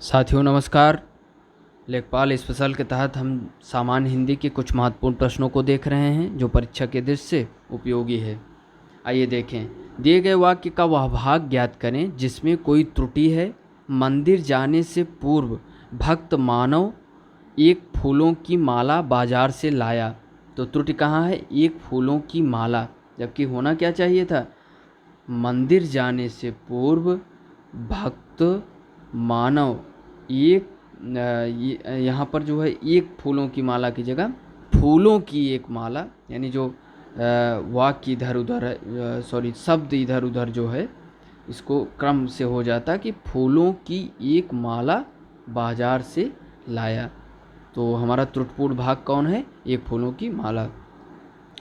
साथियों नमस्कार। लेखपाल स्पेशल के तहत हम सामान्य हिंदी के कुछ महत्वपूर्ण प्रश्नों को देख रहे हैं जो परीक्षा के दृष्टि से उपयोगी है। आइए देखें। दिए गए वाक्य का वह भाग ज्ञात करें जिसमें कोई त्रुटि है। मंदिर जाने से पूर्व भक्त मानव एक फूलों की माला बाजार से लाया। तो त्रुटि कहाँ है? एक फूलों की माला, जबकि होना क्या चाहिए था? मंदिर जाने से पूर्व भक्त मानव एक यहाँ पर जो है एक फूलों की माला की जगह फूलों की एक माला, यानी जो वाक्य इधर उधर है, शब्द इधर उधर जो है इसको क्रम से हो जाता कि फूलों की एक माला बाजार से लाया। तो हमारा त्रुटिपूर्ण भाग कौन है? एक फूलों की माला।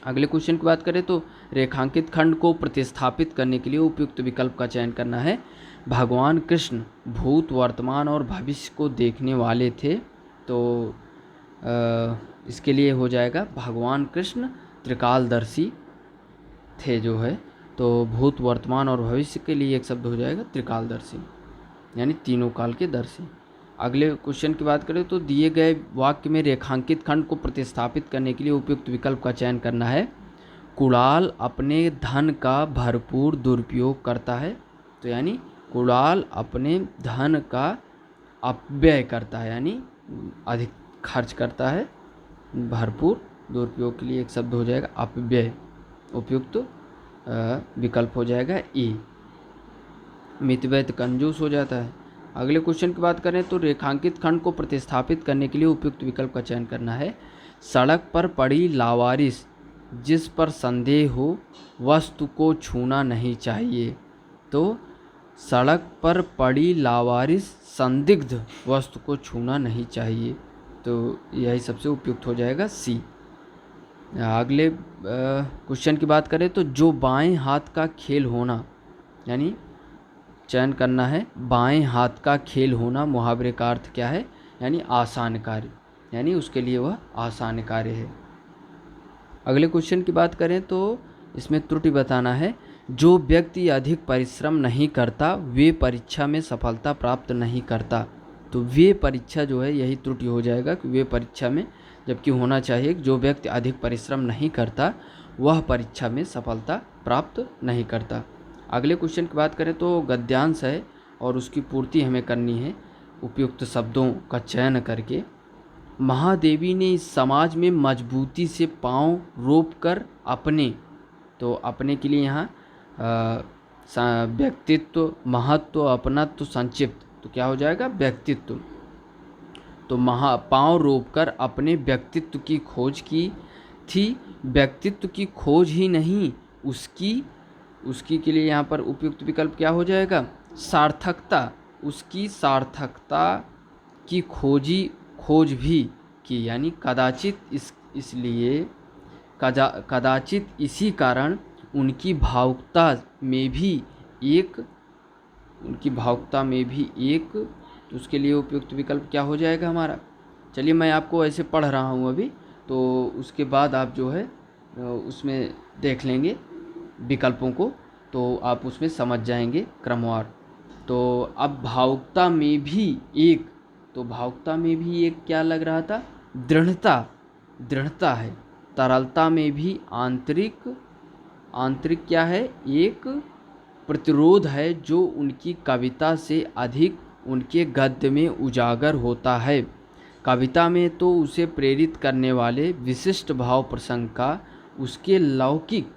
अगले क्वेश्चन की बात करें तो रेखांकित खंड को प्रतिस्थापित करने के लिए उपयुक्त विकल्प का चयन करना है। भगवान कृष्ण भूत, वर्तमान और भविष्य को देखने वाले थे। तो इसके लिए हो जाएगा भगवान कृष्ण त्रिकालदर्शी थे जो है। तो भूत, वर्तमान और भविष्य के लिए एक शब्द हो जाएगा त्रिकालदर्शी, यानी तीनों काल के दर्शी। अगले क्वेश्चन की बात करें तो दिए गए वाक्य में रेखांकित खंड को प्रतिस्थापित करने के लिए उपयुक्त विकल्प का चयन करना है। कुणाल अपने धन का भरपूर दुरुपयोग करता है। तो यानी कुणाल अपने धन का अपव्यय करता है, यानी अधिक खर्च करता है। भरपूर दुरुपयोग के लिए एक शब्द हो जाएगा अपव्यय। उपयुक्त विकल्प हो जाएगा ए। मितव्यय कंजूस हो जाता है। अगले क्वेश्चन की बात करें तो रेखांकित खंड को प्रतिस्थापित करने के लिए उपयुक्त विकल्प का चयन करना है। सड़क पर पड़ी लावारिस जिस पर संदेह हो वस्तु को छूना नहीं चाहिए। तो सड़क पर पड़ी लावारिस संदिग्ध वस्तु को छूना नहीं चाहिए। तो यही सबसे उपयुक्त हो जाएगा सी। अगले क्वेश्चन की बात करें तो जो बाएं हाथ का खेल होना, यानी चयन करना है बाएं हाथ का खेल होना, मुहावरे का अर्थ क्या है? यानी आसान कार्य, यानी उसके लिए वह आसान कार्य है। अगले क्वेश्चन की बात करें तो इसमें त्रुटि बताना है। जो व्यक्ति अधिक परिश्रम नहीं करता वे परीक्षा में सफलता प्राप्त नहीं करता। तो वे परीक्षा जो है यही त्रुटि हो जाएगा कि वे परीक्षा में, जबकि होना चाहिए जो व्यक्ति अधिक परिश्रम नहीं करता वह परीक्षा में सफलता प्राप्त नहीं करता। अगले क्वेश्चन की बात करें तो गद्यांश है और उसकी पूर्ति हमें करनी है उपयुक्त शब्दों का चयन करके। महादेवी ने इस समाज में मजबूती से पांव रोप कर अपने, तो अपने के लिए यहाँ व्यक्तित्व, महत्व, अपनत्व, संक्षिप्त, तो क्या हो जाएगा? व्यक्तित्व। तो पांव रोप कर अपने व्यक्तित्व की खोज की थी। व्यक्तित्व की खोज ही नहीं, उसकी के लिए यहाँ पर उपयुक्त विकल्प क्या हो जाएगा? सार्थकता। उसकी सार्थकता की खोज भी की, यानी कदाचित इसलिए कदाचित इसी कारण उनकी भावुकता में भी एक, तो उसके लिए उपयुक्त विकल्प क्या हो जाएगा हमारा? चलिए मैं आपको ऐसे पढ़ रहा हूँ अभी, तो उसके बाद आप जो है उसमें देख लेंगे विकल्पों को, तो आप उसमें समझ जाएंगे क्रमवार। तो अब भावुकता में भी एक, तो भावुकता में भी एक क्या लग रहा था? दृढ़ता है। तरलता में भी आंतरिक क्या है? एक प्रतिरोध है जो उनकी कविता से अधिक उनके गद्य में उजागर होता है। कविता में तो उसे प्रेरित करने वाले विशिष्ट भाव प्रसंग का उसके लौकिक,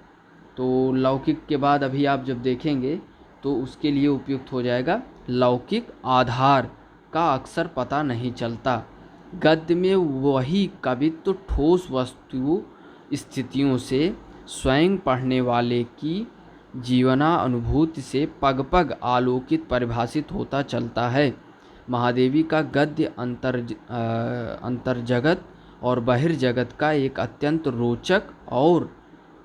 तो लौकिक के बाद अभी आप जब देखेंगे तो उसके लिए उपयुक्त हो जाएगा लौकिक आधार का अक्सर पता नहीं चलता। गद्य में वही कवित्व ठोस वस्तु स्थितियों से स्वयं पढ़ने वाले की जीवना अनुभूति से पग पग आलोकित परिभाषित होता चलता है। महादेवी का गद्य अंतर्जगत और बहिर्जगत का एक अत्यंत रोचक और,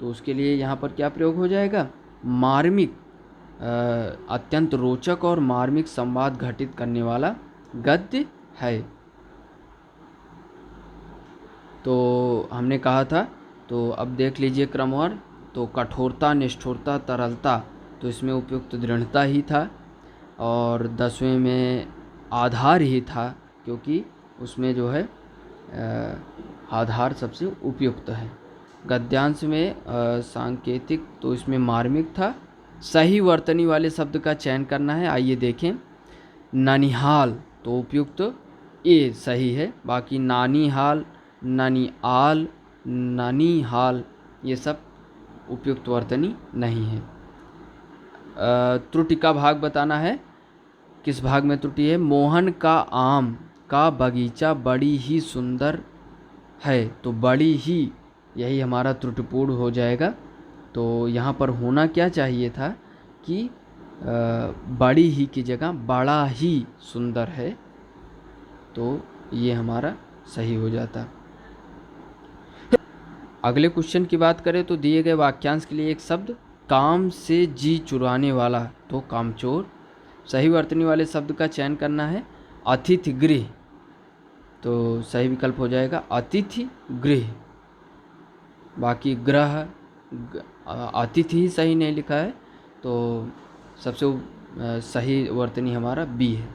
तो उसके लिए यहाँ पर क्या प्रयोग हो जाएगा? मार्मिक, अत्यंत रोचक और मार्मिक संवाद घटित करने वाला गद्य है। तो हमने कहा था, तो अब देख लीजिए क्रमवार। तो कठोरता, निष्ठुरता, तरलता, तो इसमें उपयुक्त दृढ़ता ही था। और 10वें में आधार ही था, क्योंकि उसमें जो है आधार सबसे उपयुक्त है। गद्यांश में सांकेतिक, तो इसमें मार्मिक था। सही वर्तनी वाले शब्द का चयन करना है। आइए देखें, ननिहाल तो उपयुक्त ए सही है, बाकी नानीहाल, ननिआल, ननिहाल ये सब उपयुक्त वर्तनी नहीं है। त्रुटि का भाग बताना है। किस भाग में त्रुटि है? मोहन का आम का बगीचा बड़ी ही सुंदर है, तो बड़ी ही यही हमारा त्रुटिपूर्ण हो जाएगा। तो यहाँ पर होना क्या चाहिए था कि बड़ी ही की जगह बड़ा ही सुंदर है, तो ये हमारा सही हो जाता। अगले क्वेश्चन की बात करें तो दिए गए वाक्यांश के लिए एक शब्द, काम से जी चुराने वाला, तो कामचोर। सही वर्तनी वाले शब्द का चयन करना है। अतिथि गृह, तो सही विकल्प हो जाएगा अतिथि गृह। बाकी ग्रह, अतिथि ही सही नहीं लिखा है, तो सबसे सही वर्तनी हमारा बी है।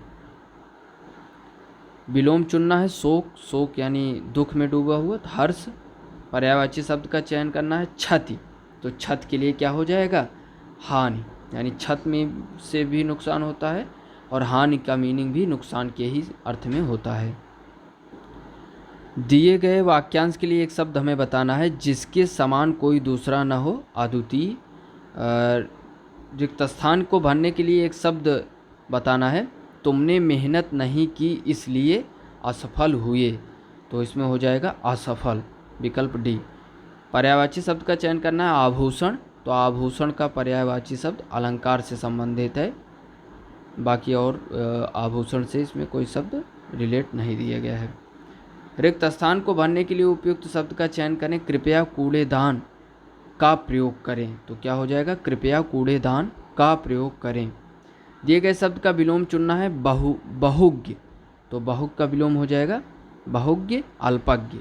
विलोम चुनना है। शोक, शोक यानी दुख में डूबा हुआ। हर्ष, पर्यायवाची शब्द का चयन करना है। क्षति, तो छत के लिए क्या हो जाएगा? हानि, यानी छत में से भी नुकसान होता है और हानि का मीनिंग भी नुकसान के ही अर्थ में होता है। दिए गए वाक्यांश के लिए एक शब्द हमें बताना है, जिसके समान कोई दूसरा न हो, अद्वितीय। रिक्त स्थान को भरने के लिए एक शब्द बताना है, तुमने मेहनत नहीं की इसलिए असफल हुए, तो इसमें हो जाएगा असफल, विकल्प डी। पर्यायवाची शब्द का चयन करना है। आभूषण, तो आभूषण का पर्यायवाची शब्द अलंकार से संबंधित है, बाकी और आभूषण से इसमें कोई शब्द रिलेट नहीं दिया गया है। रिक्त स्थान को भरने के लिए उपयुक्त शब्द का चयन करें। कृपया कूड़ेदान का प्रयोग करें, तो क्या हो जाएगा? कृपया कूड़ेदान का प्रयोग करें। दिए गए शब्द का विलोम चुनना है। बहुज्ञ, तो बहुग का विलोम हो जाएगा बहुज्ञ, अल्पज्ञ।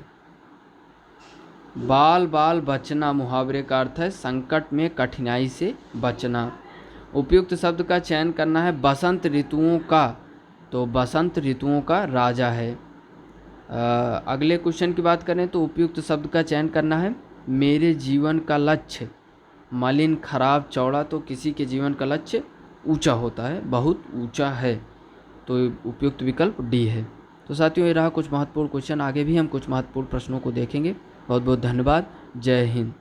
बाल बाल बचना मुहावरे का अर्थ है संकट में कठिनाई से बचना। उपयुक्त शब्द का चयन करना है। बसंत ऋतुओं का, तो बसंत ऋतुओं का राजा है। अगले क्वेश्चन की बात करें तो उपयुक्त शब्द का चयन करना है। मेरे जीवन का लक्ष्य मलिन, खराब, चौड़ा, तो किसी के जीवन का लक्ष्य ऊंचा होता है, बहुत ऊंचा है, तो उपयुक्त विकल्प डी है। तो साथियों, ये रहा कुछ महत्वपूर्ण क्वेश्चन। आगे भी हम कुछ महत्वपूर्ण प्रश्नों को देखेंगे। बहुत बहुत धन्यवाद। जय हिंद।